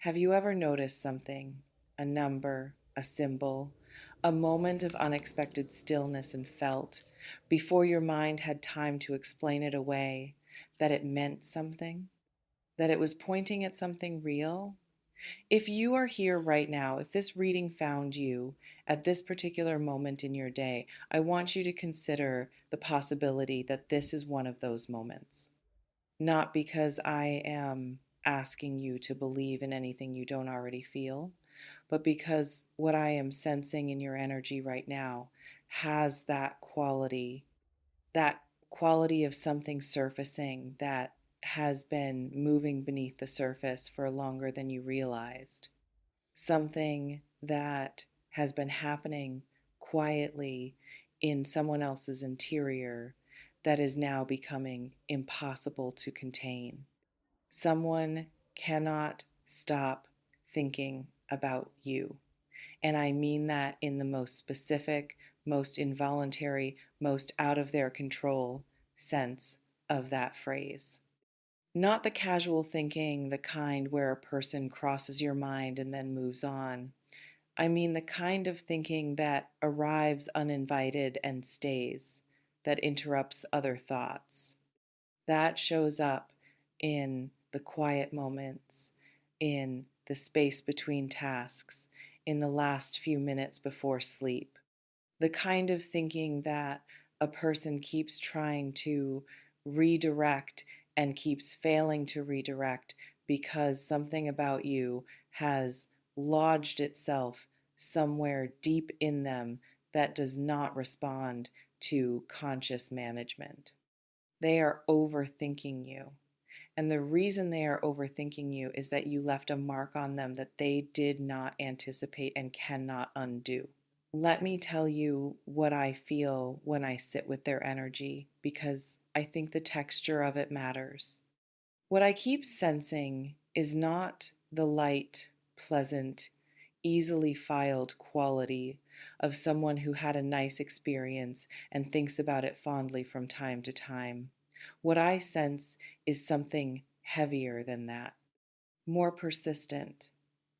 Have you ever noticed something, a number, a symbol, a moment of unexpected stillness and felt, before your mind had time to explain it away, that it meant something, that it was pointing at something real? If you are here right now, if this reading found you at this particular moment in your day, I want you to consider the possibility that this is one of those moments. Not because I am asking you to believe in anything you don't already feel, but because what I am sensing in your energy right now has that quality of something surfacing that has been moving beneath the surface for longer than you realized. Something that has been happening quietly in someone else's interior that is now becoming impossible to contain. Someone cannot stop thinking about you. And I mean that in the most specific, most involuntary, most out of their control sense of that phrase. Not the casual thinking, the kind where a person crosses your mind and then moves on. I mean the kind of thinking that arrives uninvited and stays, that interrupts other thoughts. That shows up in the quiet moments, in the space between tasks, in the last few minutes before sleep. The kind of thinking that a person keeps trying to redirect and keeps failing to redirect because something about you has lodged itself somewhere deep in them that does not respond to conscious management. They are overthinking you. And the reason they are overthinking you is that you left a mark on them that they did not anticipate and cannot undo. Let me tell you what I feel when I sit with their energy because I think the texture of it matters. What I keep sensing is not the light, pleasant, easily filed quality of someone who had a nice experience and thinks about it fondly from time to time. What I sense is something heavier than that, more persistent,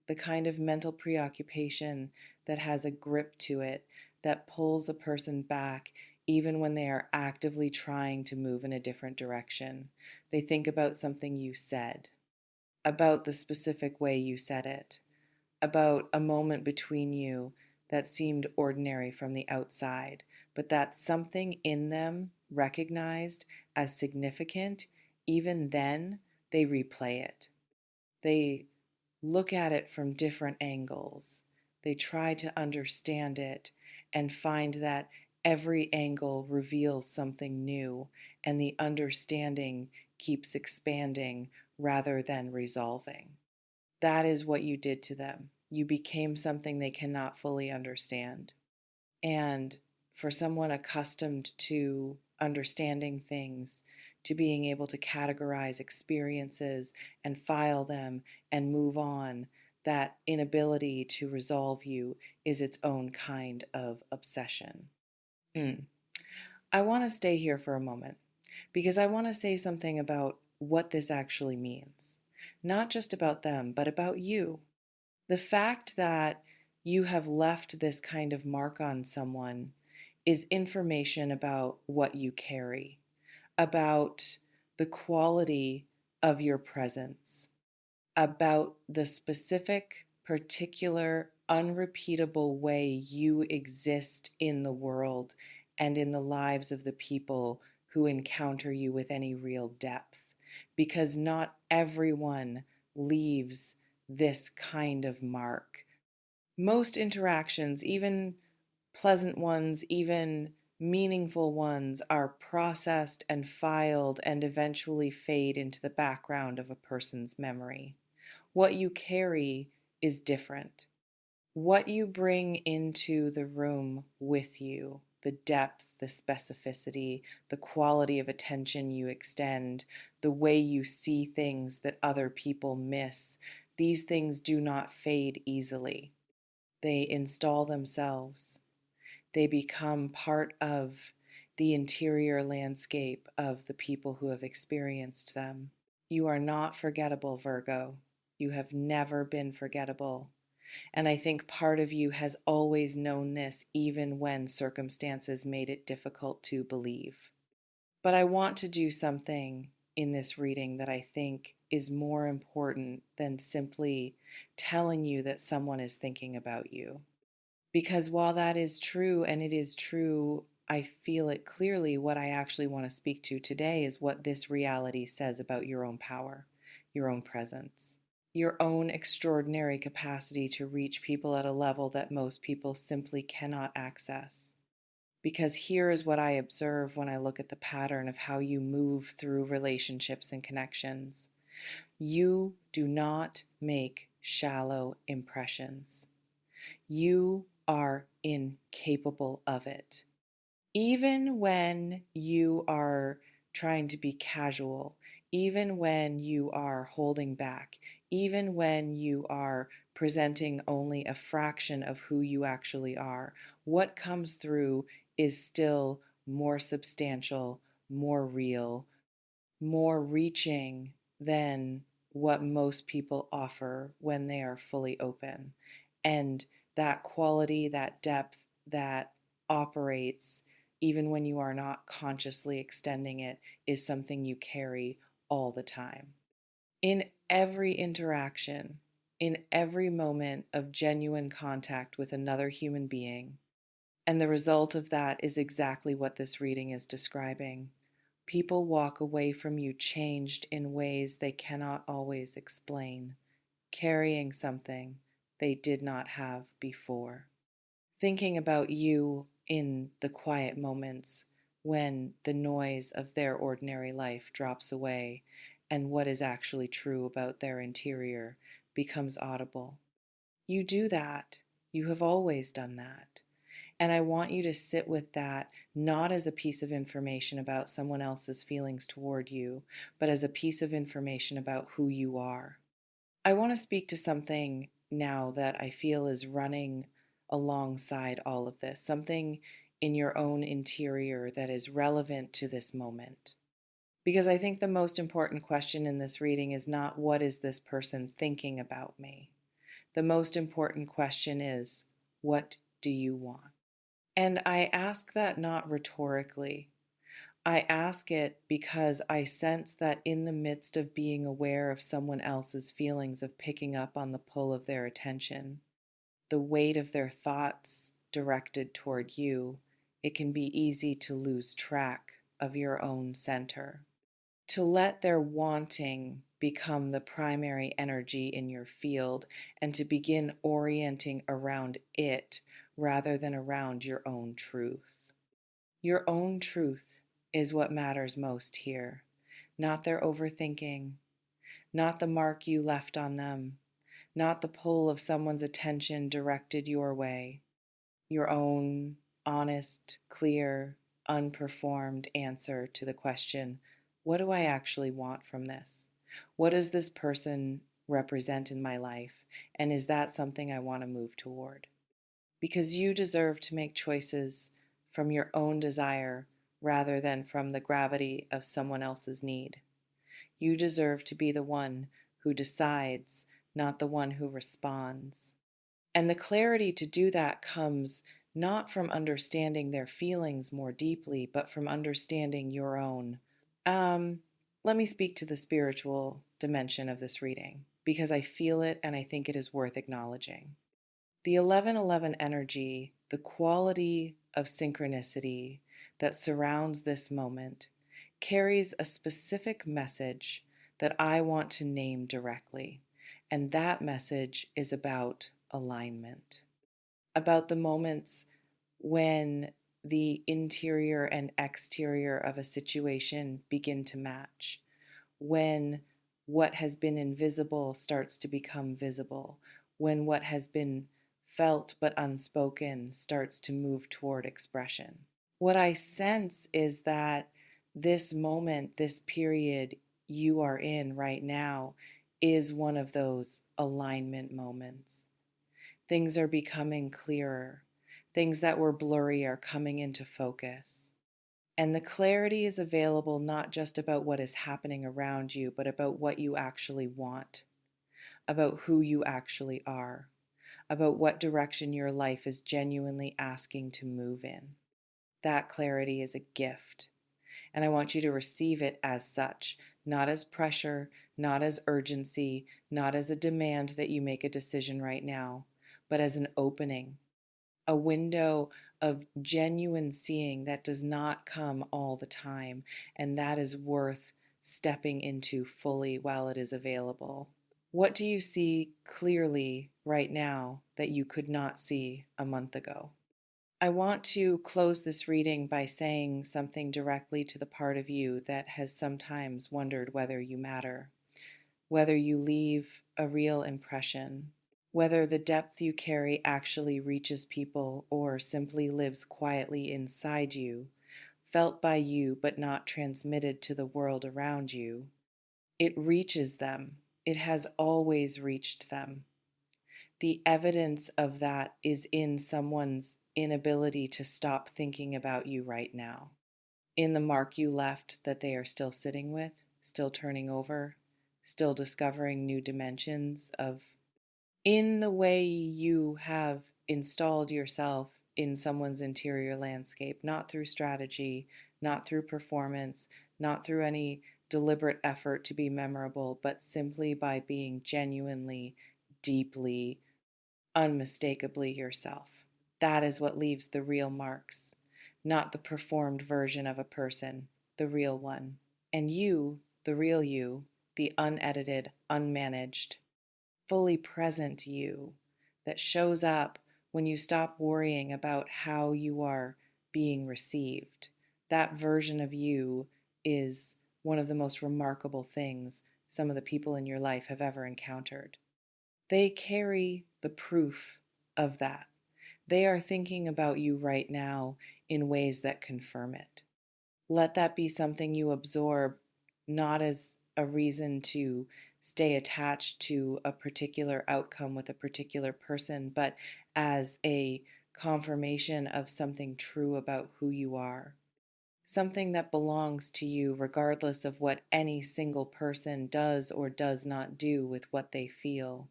the kind of mental preoccupation that has a grip to it that pulls a person back even when they are actively trying to move in a different direction. They think about something you said, about the specific way you said it, about a moment between you that seemed ordinary from the outside, but that something in them recognized as significant. Even then, they replay it. They look at it from different angles. They try to understand it and find that every angle reveals something new, and the understanding keeps expanding rather than resolving. That is what you did to them. You became something they cannot fully understand. And for someone accustomed to understanding things, to being able to categorize experiences and file them and move on, that inability to resolve you is its own kind of obsession. Mm. I want to stay here for a moment because I want to say something about what this actually means. Not just about them, but about you. The fact that you have left this kind of mark on someone is information about what you carry, about the quality of your presence, about the specific, particular, unrepeatable way you exist in the world and in the lives of the people who encounter you with any real depth. Because not everyone leaves this kind of mark. Most interactions, even pleasant ones, even meaningful ones, are processed and filed and eventually fade into the background of a person's memory. What you carry is different. What you bring into the room with you, the depth, the specificity, the quality of attention you extend, the way you see things that other people miss, these things do not fade easily. They install themselves. They become part of the interior landscape of the people who have experienced them. You are not forgettable, Virgo. You have never been forgettable. And I think part of you has always known this, even when circumstances made it difficult to believe. But I want to do something in this reading that I think is more important than simply telling you that someone is thinking about you. Because while that is true, and it is true, I feel it clearly, what I actually want to speak to today is what this reality says about your own power, your own presence, your own extraordinary capacity to reach people at a level that most people simply cannot access. Because here is what I observe when I look at the pattern of how you move through relationships and connections. You do not make shallow impressions. You are incapable of it. Even when you are trying to be casual, even when you are holding back, even when you are presenting only a fraction of who you actually are, what comes through is still more substantial, more real, more reaching than what most people offer when they are fully open. And that quality, that depth that operates even when you are not consciously extending it is something you carry all the time. In every interaction, in every moment of genuine contact with another human being, and the result of that is exactly what this reading is describing. People walk away from you changed in ways they cannot always explain, carrying something they did not have before. Thinking about you in the quiet moments when the noise of their ordinary life drops away and what is actually true about their interior becomes audible. You do that. You have always done that. And I want you to sit with that not as a piece of information about someone else's feelings toward you, but as a piece of information about who you are. I want to speak to something now that I feel is running alongside all of this, something in your own interior that is relevant to this moment. Because I think the most important question in this reading is not what is this person thinking about me? The most important question is, what do you want? And I ask that not rhetorically. I ask it because I sense that in the midst of being aware of someone else's feelings, of picking up on the pull of their attention, the weight of their thoughts directed toward you, it can be easy to lose track of your own center. To let their wanting become the primary energy in your field and to begin orienting around it rather than around your own truth. Your own truth is what matters most here, not their overthinking, not the mark you left on them, not the pull of someone's attention directed your way. Your own honest, clear, unperformed answer to the question, what do I actually want from this? What does this person represent in my life? And is that something I want to move toward? Because you deserve to make choices from your own desire rather than from the gravity of someone else's need. You deserve to be the one who decides, not the one who responds. And the clarity to do that comes not from understanding their feelings more deeply, but from understanding your own. Um, Let me speak to the spiritual dimension of this reading because I feel it and I think it is worth acknowledging. The 1111 energy, the quality of synchronicity that surrounds this moment, carries a specific message that I want to name directly. And that message is about alignment, about the moments when the interior and exterior of a situation begin to match, when what has been invisible starts to become visible, when what has been felt but unspoken starts to move toward expression. What I sense is that this moment, this period you are in right now, is one of those alignment moments. Things are becoming clearer. Things that were blurry are coming into focus. And the clarity is available not just about what is happening around you, but about what you actually want, about who you actually are, about what direction your life is genuinely asking to move in. That clarity is a gift. And I want you to receive it as such, not as pressure, not as urgency, not as a demand that you make a decision right now, but as an opening, a window of genuine seeing that does not come all the time, and that is worth stepping into fully while it is available. What do you see clearly right now that you could not see a month ago? I want to close this reading by saying something directly to the part of you that has sometimes wondered whether you matter, whether you leave a real impression, whether the depth you carry actually reaches people or simply lives quietly inside you, felt by you but not transmitted to the world around you. It reaches them. It has always reached them. The evidence of that is in someone's inability to stop thinking about you right now, in the mark you left that they are still sitting with, still turning over, still discovering new dimensions of, in the way you have installed yourself in someone's interior landscape, not through strategy, not through performance, not through any deliberate effort to be memorable, but simply by being genuinely, deeply, unmistakably yourself. That is what leaves the real marks, not the performed version of a person, the real one. And you, the real you, the unedited, unmanaged, fully present you that shows up when you stop worrying about how you are being received. That version of you is one of the most remarkable things some of the people in your life have ever encountered. They carry the proof of that. They are thinking about you right now in ways that confirm it. Let that be something you absorb, not as a reason to stay attached to a particular outcome with a particular person, but as a confirmation of something true about who you are. Something that belongs to you, regardless of what any single person does or does not do with what they feel.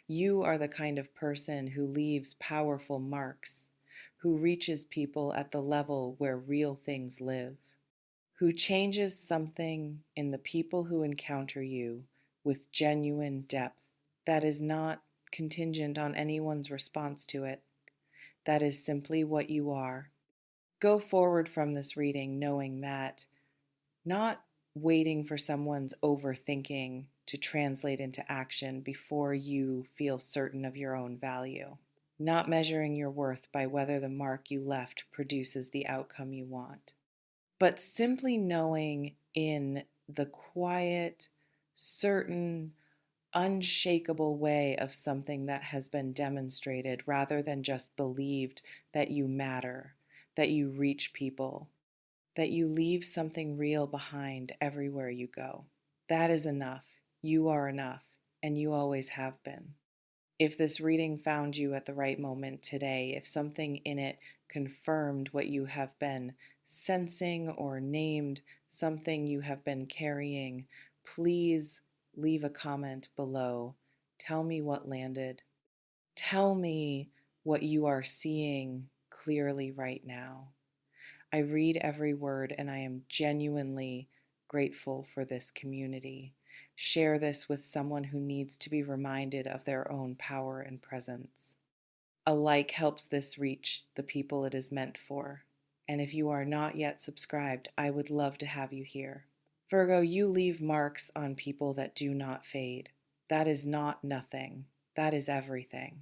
You are the kind of person who leaves powerful marks, who reaches people at the level where real things live, who changes something in the people who encounter you with genuine depth that is not contingent on anyone's response to it. That is simply what you are. Go forward from this reading knowing that, not waiting for someone's overthinking to translate into action before you feel certain of your own value, not measuring your worth by whether the mark you left produces the outcome you want, but simply knowing in the quiet, certain, unshakable way of something that has been demonstrated rather than just believed, that you matter, that you reach people, that you leave something real behind everywhere you go. That is enough. You are enough, and you always have been. If this reading found you at the right moment today, if something in it confirmed what you have been sensing or named something you have been carrying, please leave a comment below. Tell me what landed. Tell me what you are seeing clearly right now. I read every word and I am genuinely grateful for this community. Share this with someone who needs to be reminded of their own power and presence. A like helps this reach the people it is meant for. And if you are not yet subscribed, I would love to have you here. Virgo, you leave marks on people that do not fade. That is not nothing. That is everything.